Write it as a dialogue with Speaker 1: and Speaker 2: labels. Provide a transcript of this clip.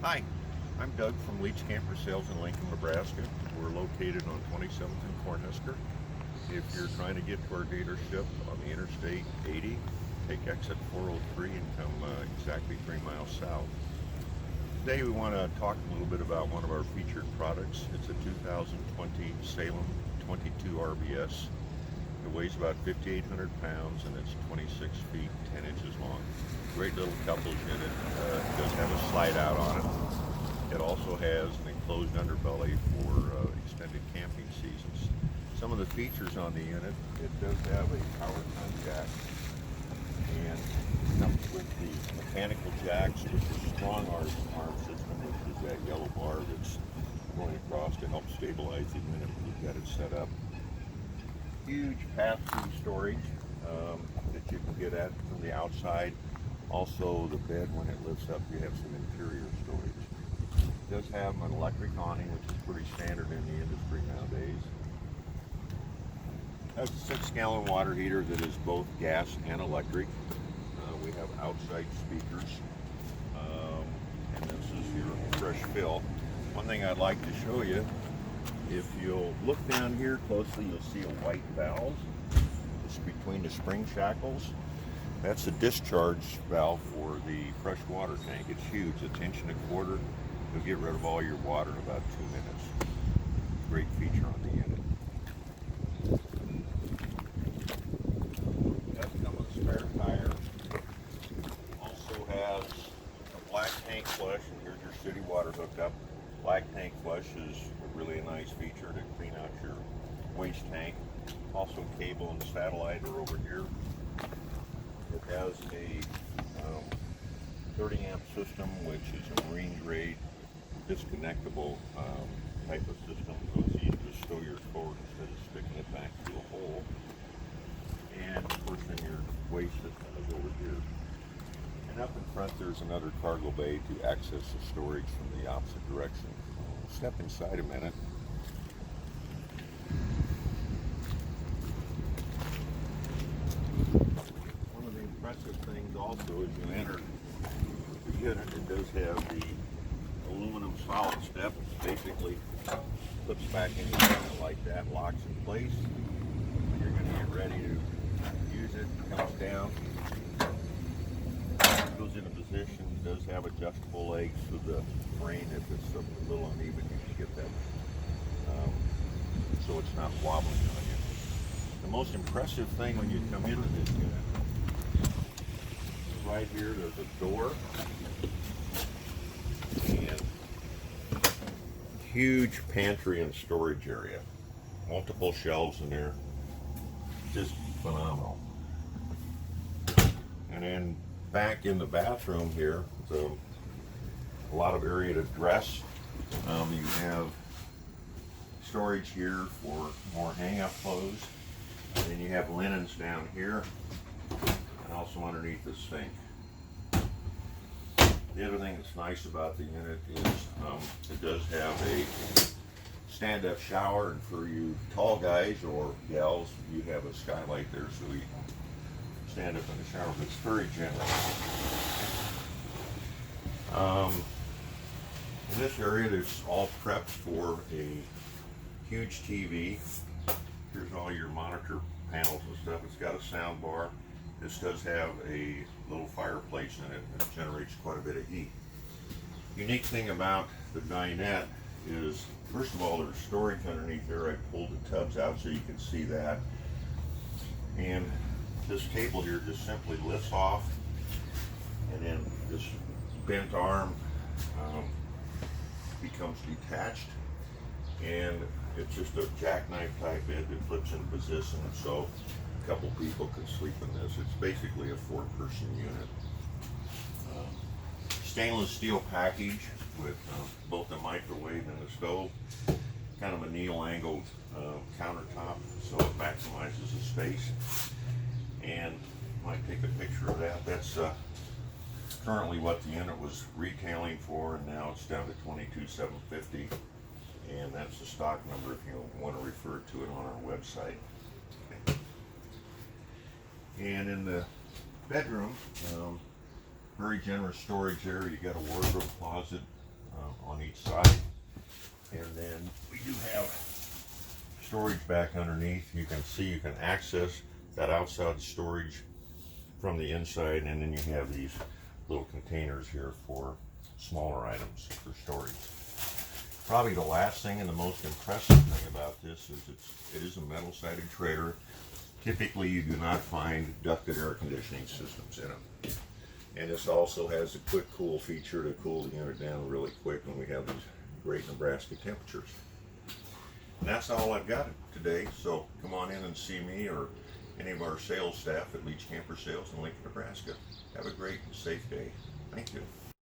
Speaker 1: Hi, I'm Doug from Leach Camper Sales in Lincoln, Nebraska. We're located on 27th and Cornhusker. If you're trying to get to our dealership on the Interstate 80, take exit 403 and come exactly 3 miles south. Today we want to talk a little bit about one of our featured products. It's a 2020 Salem 22Rbs. It weighs about 5,800 pounds and it's 26 feet 10 inches long. Great little couples unit. It does have a slide out on it. It also has an enclosed underbelly for extended camping seasons. Some of the features on the unit: it does have a power jack, and it comes with the mechanical jacks with the strong arm system, which is that yellow bar that's going across to help stabilize the unit when you've got it set up. Huge pass-through storage that you can get at from the outside. Also, the bed, when it lifts up, you have some interior storage. It does have an electric awning, which is pretty standard in the industry nowadays. It has a 6-gallon water heater that is both gas and electric. We have outside speakers, and this is your fresh fill. One thing I'd like to show you, if you'll look down here closely, you'll see a white valve. It's between the spring shackles. That's the discharge valve for the fresh water tank. It's huge. It's 1.25 inches. It'll get rid of all your water in about 2 minutes. Great feature on the unit. It does come with a spare tire. Also has a black tank flush, and here's your city water hookup. Black tank flush is really a nice feature to clean out your waste tank. Also, cable and satellite are over here. It has a 30 amp system, which is a marine grade disconnectable type of system, so it's easy to stow your cord instead of sticking it back through a hole. And of course, then your waste system is over here. And up in front, there's another cargo bay to access the storage from the opposite direction. Step inside a minute. One of the impressive things also is you enter the unit. It does have the aluminum solid step. It basically flips back in your unit like that, locks in place. When you're going to get ready to use it, it comes down, goes into position. It does have adjustable legs so the frame, if it's a little uneven, you can get that so it's not wobbling on you. The most impressive thing when you come into this unit, right here, there's a door and huge pantry and storage area. Multiple shelves in there. Just phenomenal. And then back in the bathroom here, so a lot of area to dress. You have storage here for more hang-up clothes. And then you have linens down here and also underneath the sink. The other thing that's nice about the unit is it does have a stand-up shower, and for you tall guys or gals, you have a skylight there so you can stand up in the shower, but it's very generous. In this area, there's all prepped for a huge TV. Here's all your monitor panels and stuff. It's got a sound bar. This does have a little fireplace in it that generates quite a bit of heat. Unique thing about the dinette is, first of all, there's storage underneath there. I pulled the tubs out so you can see that. And this table here just simply lifts off, and then this bent arm becomes detached, and it's just a jackknife type bed that flips in position, so a couple people could sleep in this. It's basically a 4-person unit. Stainless steel package with both the microwave and the stove. Kind of a needle-angled countertop, so it maximizes the space. And I might take a picture of that. That's currently what the unit was retailing for, and now it's down to $22,750. And that's the stock number if you want to refer to it on our website. And in the bedroom, very generous storage there. You got a wardrobe closet, on each side. And then we do have storage back underneath. You can see you can access that outside storage from the inside, and then you have these little containers here for smaller items for storage. Probably the last thing and the most impressive thing about this is it is a metal sided trailer. Typically you do not find ducted air conditioning systems in them. And this also has a quick cool feature to cool the unit down really quick when we have these great Nebraska temperatures. And that's all I've got today, so come on in and see me or any of our sales staff at Leach Camper Sales in Lincoln, Nebraska. Have a great and safe day. Thank you.